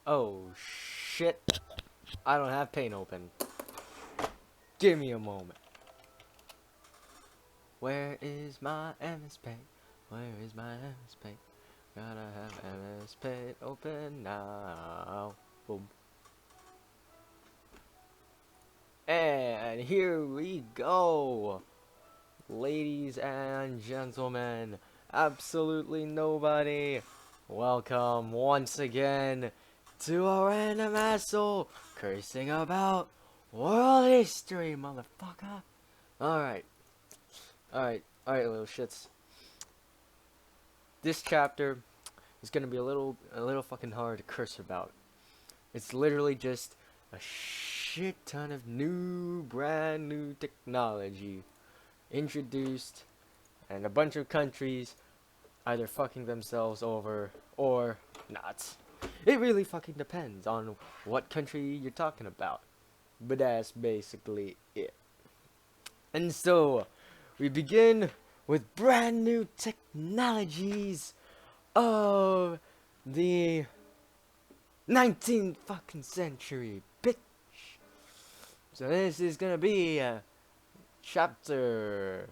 Oh shit. I don't have paint open. Give me a moment. Where is my MS Paint? Where is my MS Paint? Gotta have MS Paint open now. Boom. And here we go. Ladies and gentlemen, absolutely nobody. Welcome once again to a random asshole cursing about world history, motherfucker. Alright, alright, little shits. This chapter is gonna be a little fucking hard to curse about. It's literally just a shit ton of brand new technology introduced, and a bunch of countries either fucking themselves over or not. It really fucking depends on what country you're talking about. But that's basically it. And so, we begin with brand new technologies of the 19th fucking century, bitch. So this is gonna be chapter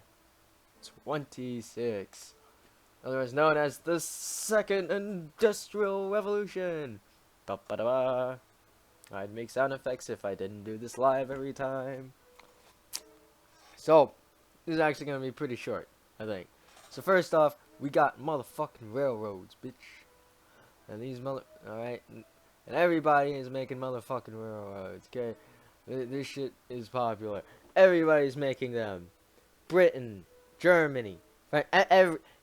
26, otherwise known as the Second Industrial Revolution. Ba ba da ba. I'd make sound effects if I didn't do this live every time. So, this is actually gonna be pretty short, I think. So first off, we got motherfucking railroads, bitch. And these alright, and everybody is making motherfucking railroads, okay? This shit is popular. Everybody's making them. Britain, Germany, right?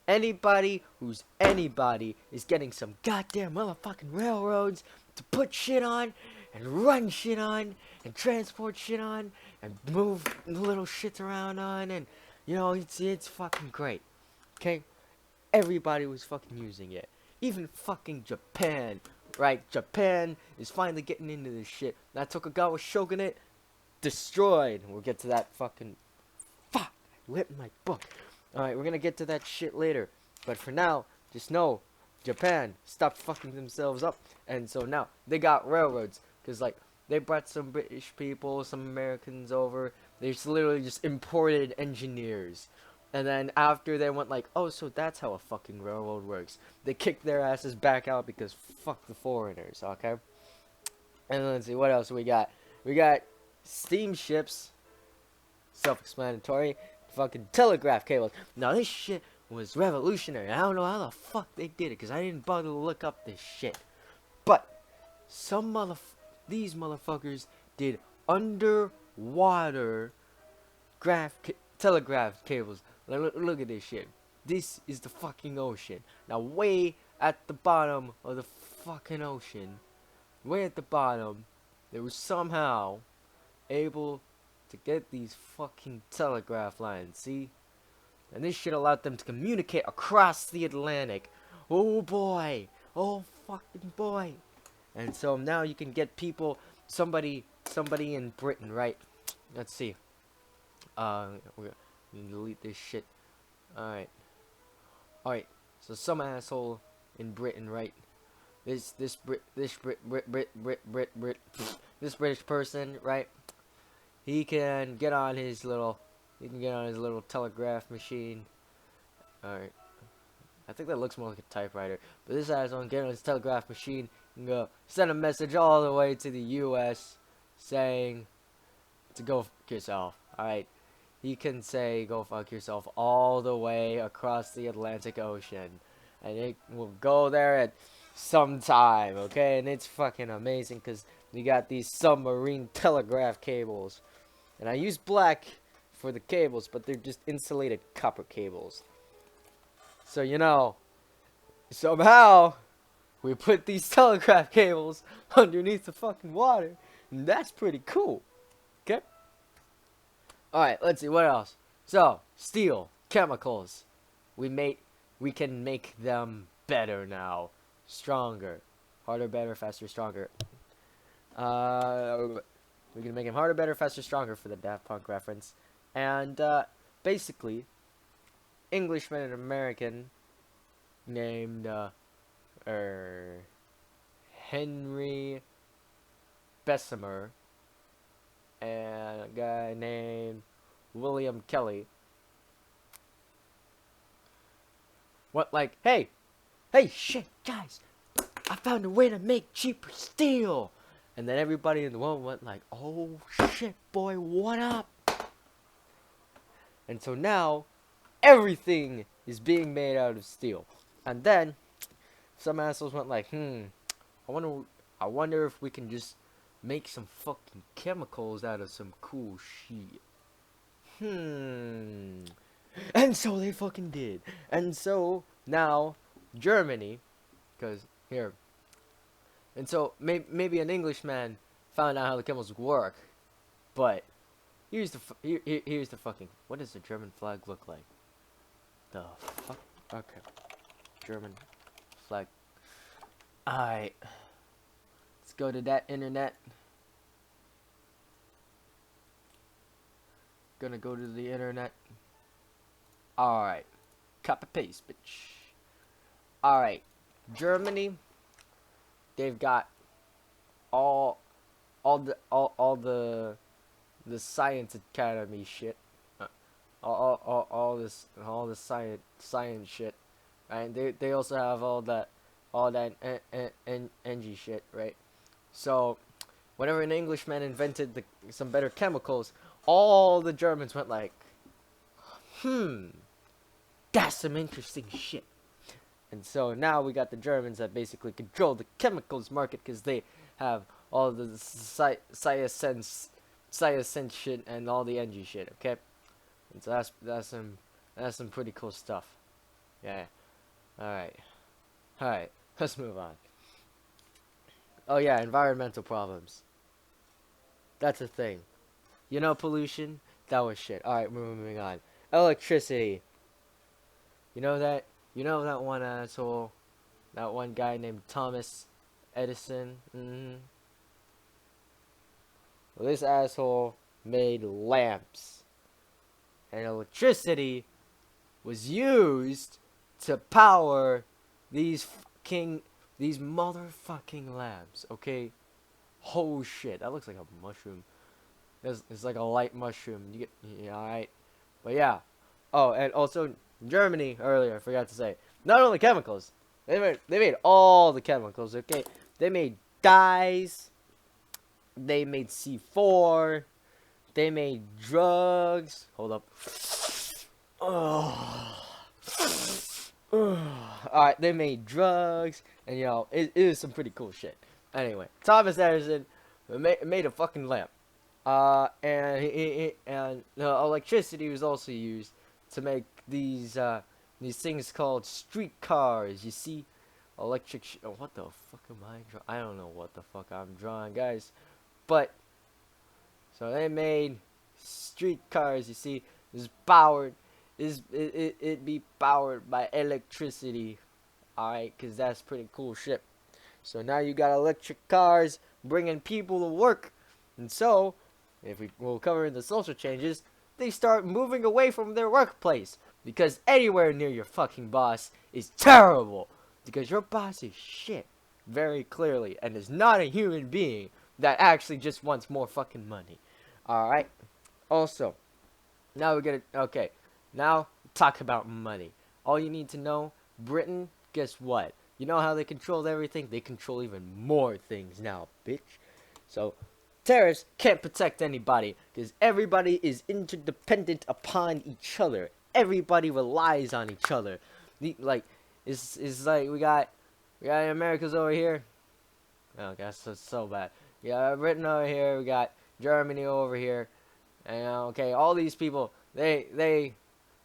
Anybody who's anybody is getting some goddamn motherfucking railroads to put shit on and run shit on and transport shit on and move little shits around on, and you know, it's fucking great. Okay? Everybody was fucking using it. Even fucking Japan, right? Japan is finally getting into this shit. That Tokugawa shogunate destroyed. We'll get to that fucking fuck. I whipped my book. Alright, we're gonna get to that shit later. But for now, just know Japan stopped fucking themselves up. And so now they got railroads. Because, like, they brought some British people, some Americans over. They just literally just imported engineers. And then after they went like, oh, so that's how a fucking railroad works. They kicked their asses back out because fuck the foreigners, okay? And let's see, what else we got? We got steamships. Self-explanatory. Fucking telegraph cables. Now this shit was revolutionary. I don't know how the fuck they did it because I didn't bother to look up this shit. But these motherfuckers did underwater telegraph cables. Look at this shit. This is the fucking ocean. Now way at the bottom of the fucking ocean, way at the bottom, they were somehow able to get these fucking telegraph lines, see? And this shit allowed them to communicate across the Atlantic. Oh boy. Oh fucking boy. And so now you can get people, somebody in Britain, right? Let's see. We can delete this shit. Alright. So some asshole in Britain, right? This British person, right? He can get on his little telegraph machine. Alright. I think that looks more like a typewriter. But this asshole can get on his telegraph machine and go send a message all the way to the US saying to go fuck yourself. Alright. He can say go fuck yourself all the way across the Atlantic Ocean. And it will go there at some time, okay? And it's fucking amazing because you got these submarine telegraph cables. And I use black for the cables, but they're just insulated copper cables. So, you know, somehow we put these telegraph cables underneath the fucking water. And that's pretty cool. Okay? Alright, let's see, what else? So, steel, chemicals. We can make them better now. Stronger. Harder, better, faster, stronger. We can make them harder, better, faster, stronger for the Daft Punk reference. And, basically, Englishman and American named, Henry Bessemer and a guy named William Kelly. What, like, hey, shit, guys, I found a way to make cheaper steel. And then everybody in the world went like, oh shit, boy, what up? And so now everything is being made out of steel. And then some assholes went like, I wonder if we can just make some fucking chemicals out of some cool shit. And so they fucking did. And so now Germany, because here, and so maybe an Englishman found out how the chemicals work, but here's the fucking, what does the German flag look like? The fuck? Okay, German flag. Alright, let's go to that internet. Gonna go to the internet. Alright, copy paste, bitch. Alright, Germany, they've got all the science academy shit, all this science shit, and they also have all that NG shit, right? So whenever an Englishman invented some better chemicals, all the Germans went like, that's some interesting shit. And so now we got the Germans that basically control the chemicals market because they have all the science shit and all the NG shit, okay? And so that's some pretty cool stuff. Yeah. Alright, let's move on. Oh yeah, environmental problems. That's a thing. You know, pollution? That was shit. Alright, moving on. Electricity. You know that one asshole? That one guy named Thomas Edison? Well, this asshole made lamps. And electricity was used to power these motherfucking lamps, okay? Oh shit, that looks like a mushroom. It's like a light mushroom. Yeah, alright. But yeah. Oh, and also Germany earlier, I forgot to say. Not only chemicals. They made all the chemicals, okay? They made dyes. They made C4. They made drugs. Hold up. Alright, they made drugs, and you know, it was some pretty cool shit. Anyway, Thomas Edison made a fucking lamp. And electricity was also used to make these things called streetcars. You see, electric. What the fuck am I drawing? I don't know what the fuck I'm drawing, guys. But so they made streetcars. You see, it's powered. It be powered by electricity. Alright, cause that's pretty cool shit. So now you got electric cars bringing people to work, and so if we will cover the social changes, they start moving away from their workplace because anywhere near your fucking boss is terrible because your boss is shit very clearly and is not a human being that actually just wants more fucking money. Alright, also now now talk about money. All you need to know, Britain, guess what? You know how they control everything? They control even more things now, bitch. So tariffs can't protect anybody because everybody is interdependent upon each other. Everybody relies on each other. It's like we got America's over here. Oh, that's so bad. We got Britain over here. We got Germany over here. And okay, all these people they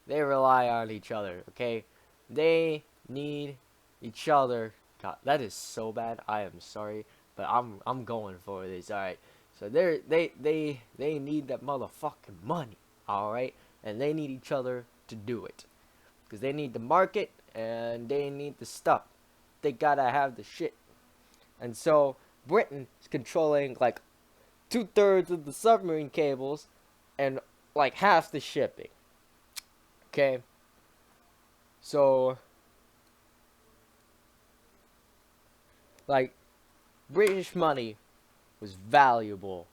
rely on each other. Okay, they need each other. God, that is so bad. I am sorry, but I'm going for this. All right. So they need that motherfucking money, all right, and they need each other to do it, because they need the market and they need the stuff. They gotta have the shit, and so Britain is controlling like 2/3 of the submarine cables, and like half the shipping. Okay. So like British money was valuable.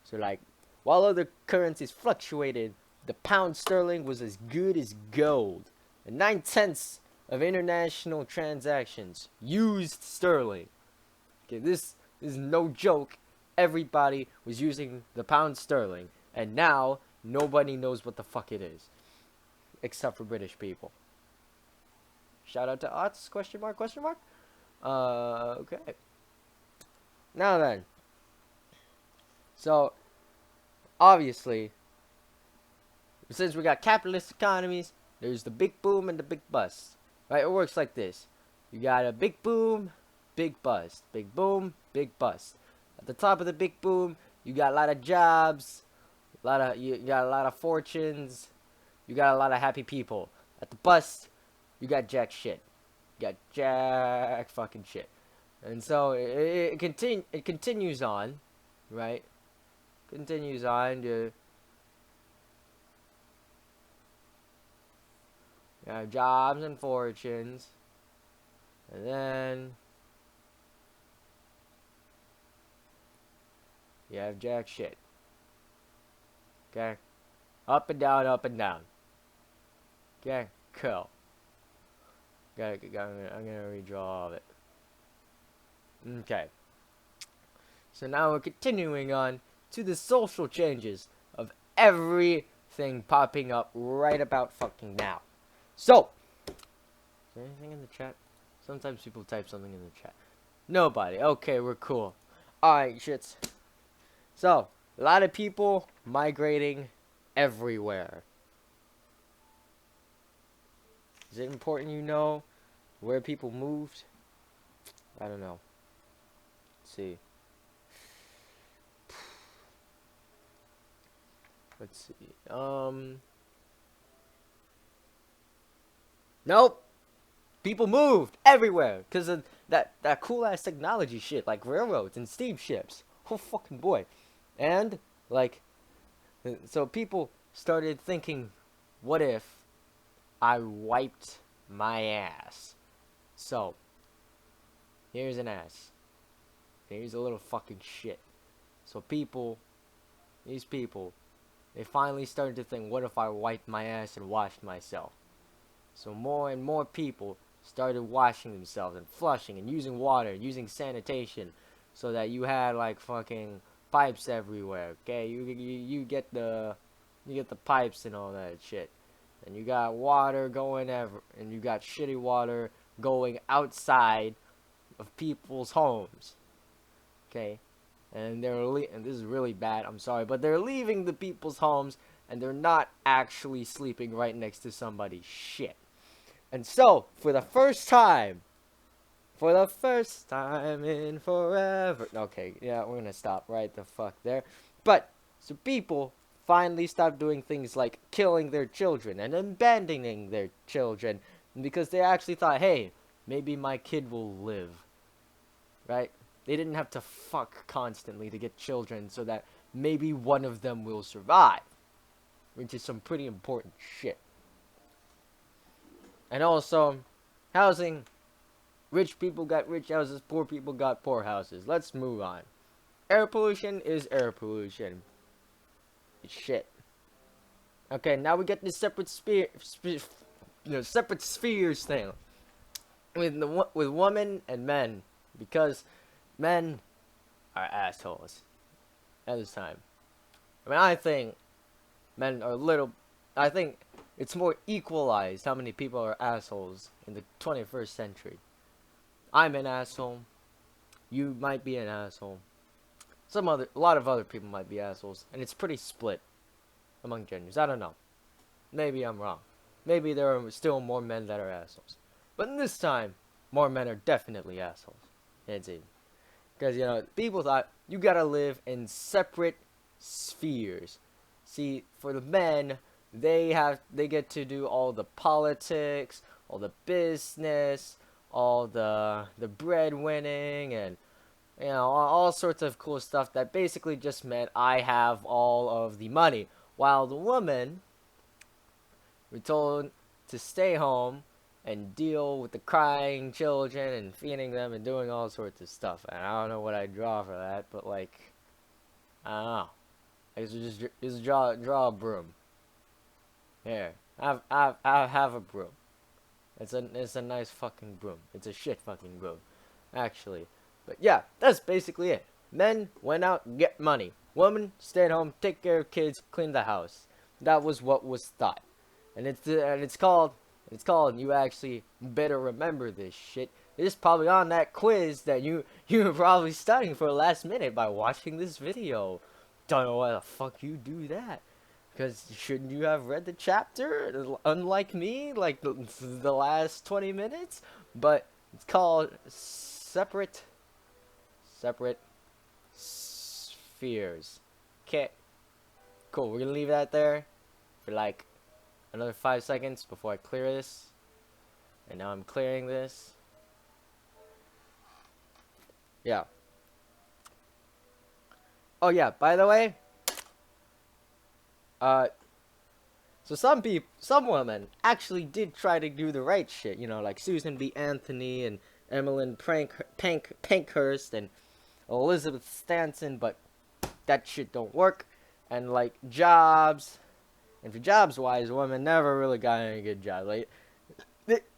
So like, while other currencies fluctuated, the pound sterling was as good as gold. And 9/10 of international transactions used sterling. Okay, this is no joke. Everybody was using the pound sterling, and now nobody knows what the fuck it is, except for British people. Shout out to Ots? Question mark? Question mark? Okay. Now then, so obviously, since we got capitalist economies, there's the big boom and the big bust. Right? It works like this. You got a big boom, big bust. Big boom, big bust. At the top of the big boom, you got a lot of jobs, you got a lot of fortunes, you got a lot of happy people. At the bust, you got jack shit. You got jack fucking shit. And so it continues on, right? Continues on to jobs and fortunes, and then you have jack shit. Okay, up and down, up and down. Okay, cool. I'm gonna redraw all of it. Okay. So now we're continuing on to the social changes of everything popping up right about fucking now. So, is there anything in the chat? Sometimes people type something in the chat. Nobody. Okay, we're cool. Alright, shits. So, a lot of people migrating everywhere. Is it important you know where people moved? I don't know. Let's see. Let's see. Nope. People moved everywhere because of that cool ass technology shit like railroads and steamships. Oh fucking boy. And like, so people started thinking, what if I wiped my ass? So here's an ass. Here's a little fucking shit. So these people, they finally started to think, what if I wiped my ass and washed myself? So more and more people started washing themselves and flushing and using water, using sanitation, so that you had like fucking pipes everywhere. Okay, you get the pipes and all that shit, and you got water going and you got shitty water going outside of people's homes. Okay, and and this is really bad. I'm sorry, but they're leaving the people's homes and they're not actually sleeping right next to somebody's shit. And so, for the first time in forever. Okay, yeah, we're gonna stop right the fuck there. But, so people finally stopped doing things like killing their children and abandoning their children because they actually thought, hey, maybe my kid will live. Right? They didn't have to fuck constantly to get children so that maybe one of them will survive. Which is some pretty important shit. And also, housing. Rich people got rich houses, poor people got poor houses. Let's move on. Air pollution is air pollution. It's shit. Okay, now we get this separate separate spheres thing with women and men, because men are assholes at this time. I mean, I think men are I think it's more equalized how many people are assholes in the 21st century. I'm an asshole. You might be an asshole. A lot of other people might be assholes, and it's pretty split among genders. I don't know. Maybe I'm wrong. Maybe there are still more men that are assholes. But this time, more men are definitely assholes. Indeed. Because, people thought you gotta live in separate spheres. See, for the men, they get to do all the politics, all the business, all the breadwinning, and all sorts of cool stuff that basically just meant I have all of the money. While the woman were told to stay home and deal with the crying children and feeding them and doing all sorts of stuff. And I don't know what I draw for that, but like, I don't know. I just draw a broom. Here, have a broom. It's a nice fucking broom. It's a shit fucking broom, actually. But yeah, that's basically it. Men went out, get money. Women stayed home, take care of kids, clean the house. That was what was thought, and it's called. You actually better remember this shit. It's probably on that quiz that you were probably studying for last minute by watching this video. Don't know why the fuck you do that. Because shouldn't you have read the chapter, unlike me, like the last 20 minutes? But it's called separate spheres. Okay, cool. We're gonna leave that there for like another 5 seconds before I clear this. And now I'm clearing this. Yeah. Oh yeah, by the way, so some women actually did try to do the right shit, you know, like Susan B. Anthony and Emmeline Pankhurst and Elizabeth Stanton, but that shit don't work. And like jobs, and for jobs wise, women never really got any good jobs. Like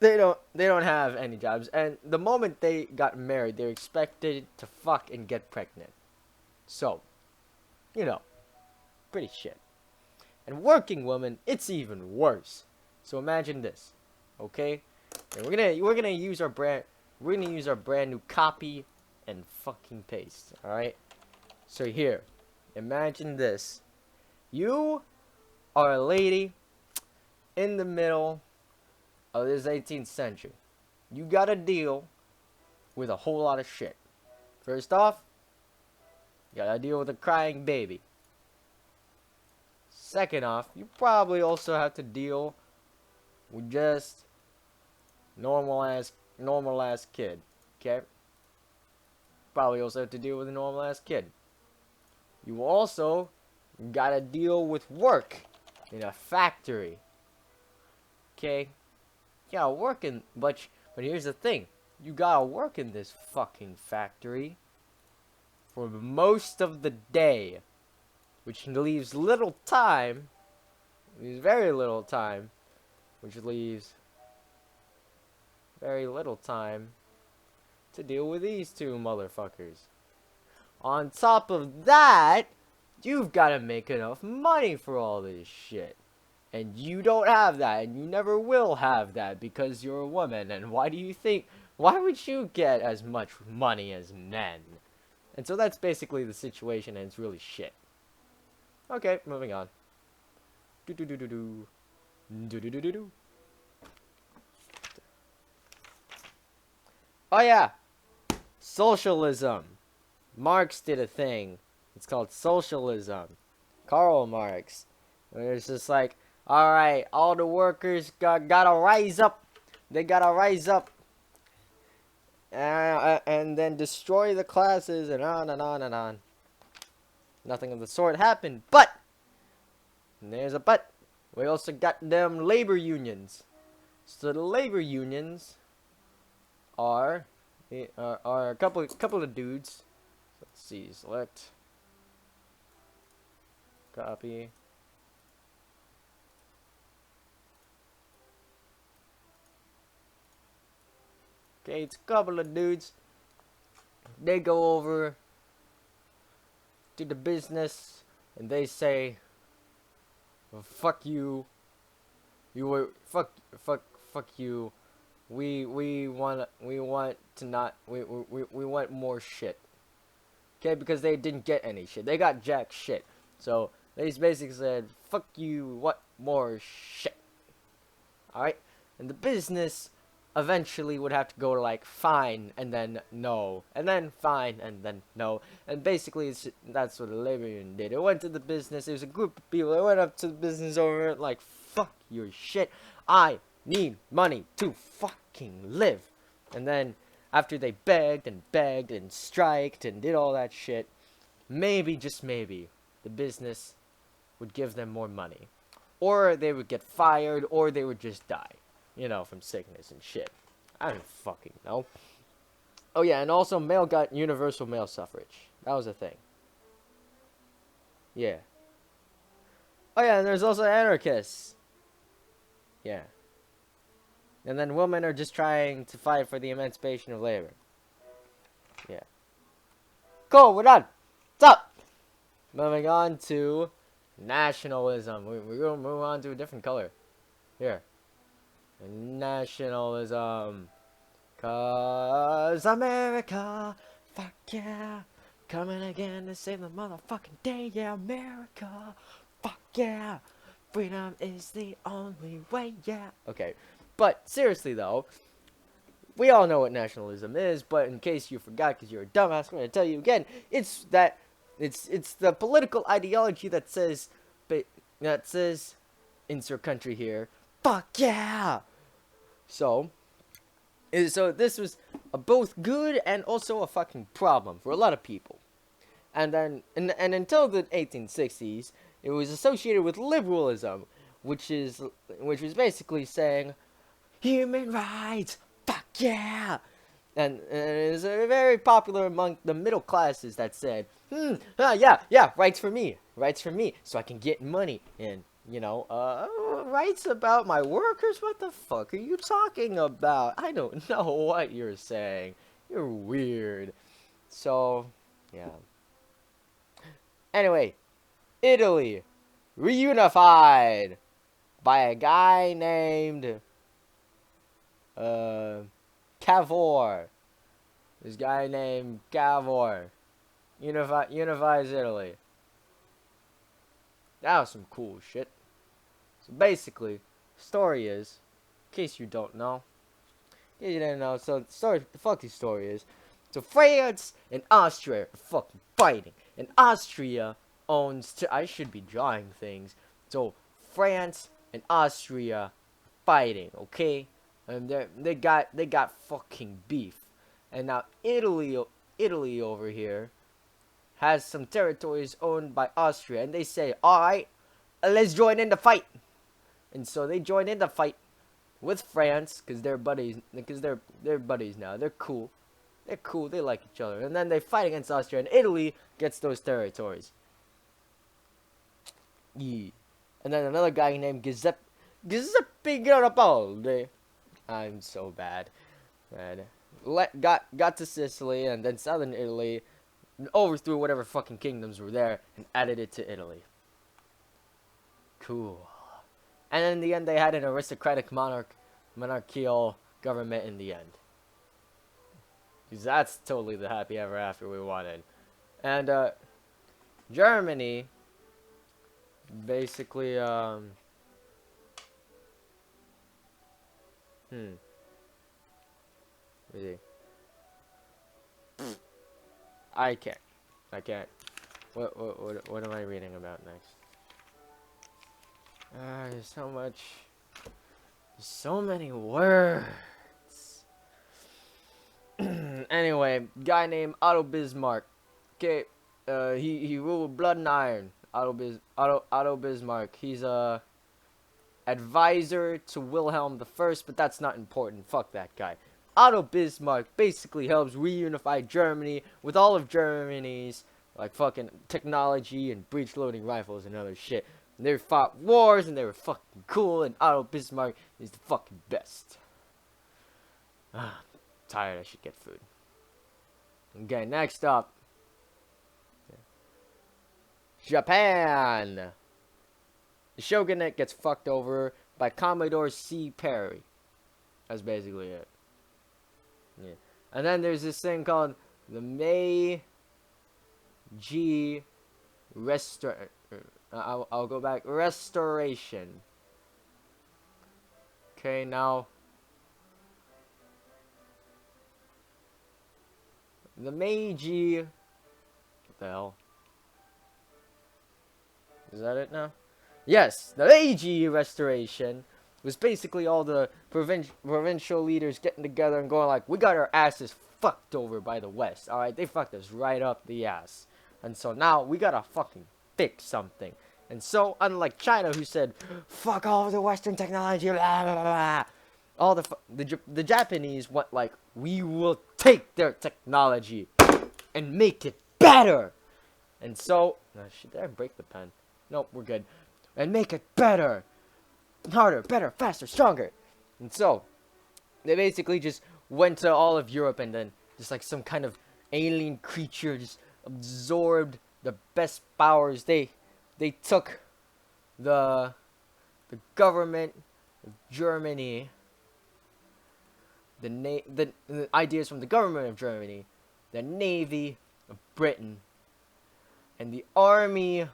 they don't have any jobs, and the moment they got married, they're expected to fuck and get pregnant. So, you know, pretty shit. And working women, it's even worse. So imagine this, okay? And we're gonna use our brand new copy and fucking paste. All right. So here, imagine this: you are a lady in the middle of this 18th century. You gotta deal with a whole lot of shit. First off, you gotta deal with a crying baby. Second off, you probably also have to deal with just normal ass kid. Okay? Probably also have to deal with a normal ass kid. You also gotta deal with work in a factory. Okay? Yeah, working, but here's the thing. You gotta work in this fucking factory for most of the day, which leaves little time, very little time, which leaves very little time to deal with these two motherfuckers. On top of that, you've got to make enough money for all this shit. And you don't have that, and you never will have that because you're a woman. And why would you get as much money as men? And so that's basically the situation, and it's really shit. Okay, moving on. Do-do-do-do-do. Do-do-do-do-do. Oh yeah! Socialism. Marx did a thing. It's called socialism. Karl Marx. It's just like, alright, all the workers gotta rise up. They gotta rise up. And then destroy the classes and on and on and on. Nothing of the sort happened, but and there's a but. We also got them labor unions. So the labor unions are a couple of dudes. Let's see, select, copy. Okay, it's a couple of dudes. They go over to the business and they say, well, fuck you. Fuck you. We want more shit. Okay, because they didn't get any shit. They got jack shit. So they basically said, fuck you, what more shit? Alright? And the business eventually would have to go like fine and then no. And then fine and then no. And basically that's what the labor union did. It went to the business. It was a group of people. It went up to the business owner like, fuck your shit. I need money to fucking live. And then after they begged and striked and did all that shit, maybe, just maybe, the business would give them more money. Or they would get fired, or they would just die. You know, from sickness and shit. I don't fucking know. Oh yeah, and also male got universal male suffrage. That was a thing. Yeah. Oh yeah, and there's also anarchists. Yeah. And then women are just trying to fight for the emancipation of labor. Yeah. Cool, we're done. What's up? Moving on to nationalism. We're going to move on to a different color. Here. Nationalism. 'Cause America, fuck yeah. Coming again to save the motherfucking day, yeah, America. Fuck yeah. Freedom is the only way, yeah. Okay. But seriously though, we all know what nationalism is, but in case you forgot because you're a dumbass, I'm going to tell you again. It's the political ideology that says insert country here. Fuck yeah. So this was both good and also a fucking problem for a lot of people. And then and until the 1860s, it was associated with liberalism, which was basically saying human rights, fuck yeah. And it was very popular among the middle classes that said, yeah, rights for me, so I can get money and, rights about my workers? What the fuck are you talking about? I don't know what you're saying. You're weird. So, yeah. Anyway, Italy, reunified by a guy named, Cavour. This guy named Cavour. Unifies Italy. That was some cool shit. So basically, story is, in case you don't know, in case you didn't know, so the fucking story is, so France and Austria are fucking fighting, and Austria owns, I should be drawing things, so France and Austria fighting, okay, and they got fucking beef, and now Italy over here has some territories owned by Austria, and they say, alright, let's join in the fight. And so they join in the fight with France, because they're buddies, they're buddies now, they're cool, they like each other, and then they fight against Austria, and Italy gets those territories. Yeah. And then another guy named Giuseppe Garibaldi, I'm so bad, man, got to Sicily, and then southern Italy, overthrew whatever fucking kingdoms were there and added it to Italy. Cool. And then in the end, they had an aristocratic monarchical government in the end. Because that's totally the happy ever after we wanted. And Germany basically let me see. I can't. What am I reading about next? There's so much. There's so many words. Anyway, guy named Otto Bismarck. Okay, he ruled Blood and Iron. Otto Bismarck. He's a advisor to Wilhelm I, but that's not important. Fuck that guy. Otto Bismarck basically helps reunify Germany with all of Germany's like fucking technology and breech-loading rifles and other shit. And they fought wars and they were fucking cool, and Otto Bismarck is the fucking best. Tired, I should get food. Okay, next up. Japan. The shogunate gets fucked over by Commodore C. Perry. That's basically it. Yeah. And then there's this thing called the Meiji I'll go back. Restoration. Okay, now the Meiji. What the hell? Is that it now? Yes, the Meiji Restoration was basically all the provincial leaders getting together and going like, we got our asses fucked over by the West, alright? They fucked us right up the ass. And so now we gotta fucking fix something. And so, unlike China, who said, fuck all of the Western technology, blah, blah, blah, the Japanese went like, we will take their technology and make it better. And so, did I break the pen? Nope, we're good. And make it better, harder, better, faster, stronger. And so, they basically just went to all of Europe, and then just like some kind of alien creature just absorbed the best powers. They took the government of Germany, the ideas from the government of Germany, the navy of Britain, and the army of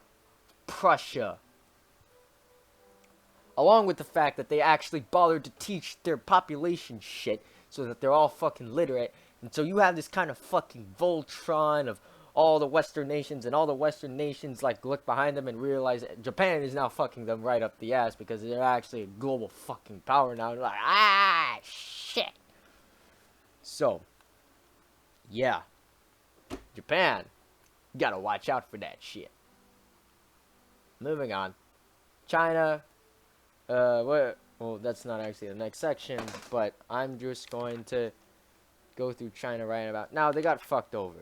Prussia, along with the fact that they actually bothered to teach their population shit so that they're all fucking literate. And so you have this kind of fucking Voltron of all the Western nations, and all the Western nations like look behind them and realize that Japan is now fucking them right up the ass because they're actually a global fucking power now. They're like, ah, shit. So, yeah. Japan, you gotta watch out for that shit. Moving on. China, well, that's not actually the next section, but I'm just going to go through China right about now. They got fucked over.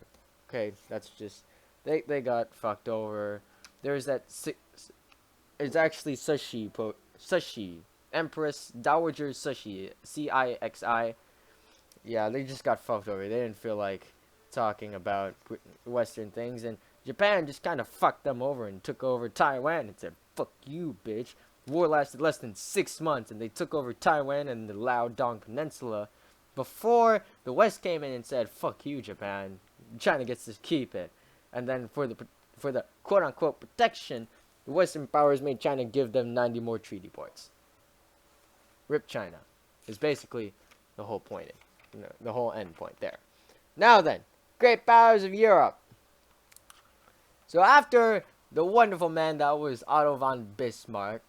Okay, that's just they got fucked over. There's that it's actually Cixi Empress Dowager Cixi Cixi. Yeah, they just got fucked over. They didn't feel like talking about Western things, and Japan just kind of fucked them over and took over Taiwan and said, "Fuck you, bitch." War lasted less than 6 months, and they took over Taiwan and the Liaodong Peninsula before the West came in and said, "Fuck you, Japan. China gets to keep it." And then for the quote unquote protection, the Western powers made China give them 90 more treaty ports. Rip China is basically the whole point, the whole end point there. Now then, great powers of Europe. So after the wonderful man that was Otto von Bismarck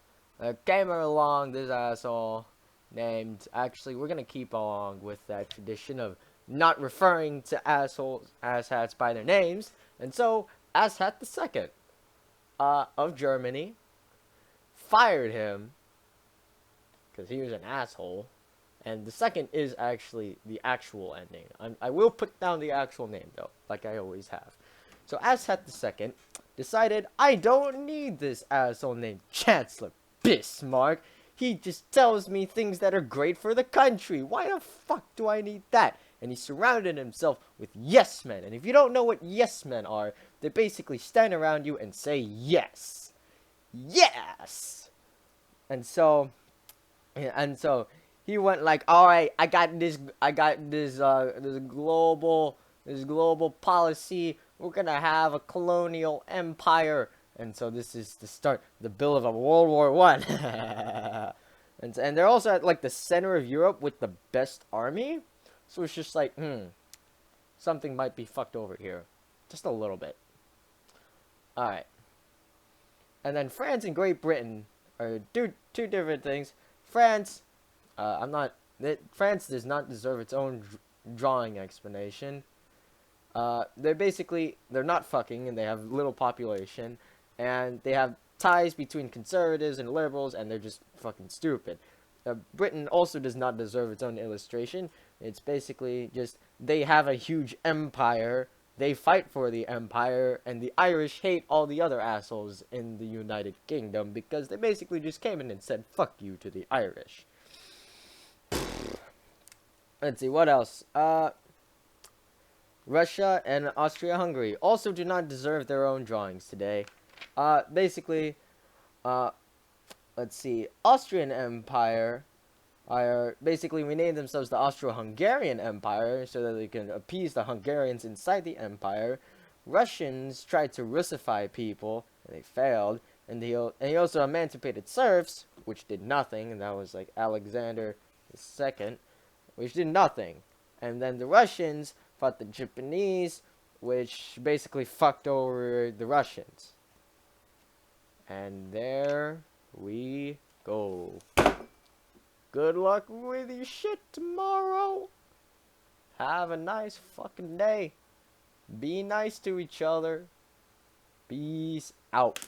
came along this asshole named, actually we're gonna keep along with that tradition of not referring to asshats by their names, and so Asshat II of Germany fired him because he was an asshole. And the second is actually the actual ending. I will put down the actual name though, like I always have. So Asshat II decided, I don't need this asshole named Chancellor Bismarck. He just tells me things that are great for the country. Why the fuck do I need that? And he surrounded himself with yes men. And if you don't know what yes men are, they basically stand around you and say yes. Yes! And so he went like, all right, I got this global policy. We're gonna have a colonial empire, and so this is to start the build of World War One. and they're also at like the center of Europe with the best army, so it's just like, something might be fucked over here, just a little bit. All right, and then France and Great Britain are two different things. France. France does not deserve its own drawing explanation. They're not fucking, and they have little population, and they have ties between conservatives and liberals, and they're just fucking stupid. Britain also does not deserve its own illustration. It's basically just, they have a huge empire, they fight for the empire, and the Irish hate all the other assholes in the United Kingdom, because they basically just came in and said, fuck you to the Irish. Let's see, what else? Russia and Austria-Hungary also do not deserve their own drawings today. Basically, let's see, Austrian Empire basically renamed themselves the Austro-Hungarian Empire so that they can appease the Hungarians inside the empire. Russians tried to Russify people, and they failed. And he also emancipated serfs, which did nothing, and that was like Alexander II, which did nothing. And then the Russians fought the Japanese, which basically fucked over the Russians. And there we go. Good luck with your shit tomorrow. Have a nice fucking day. Be nice to each other. Peace out.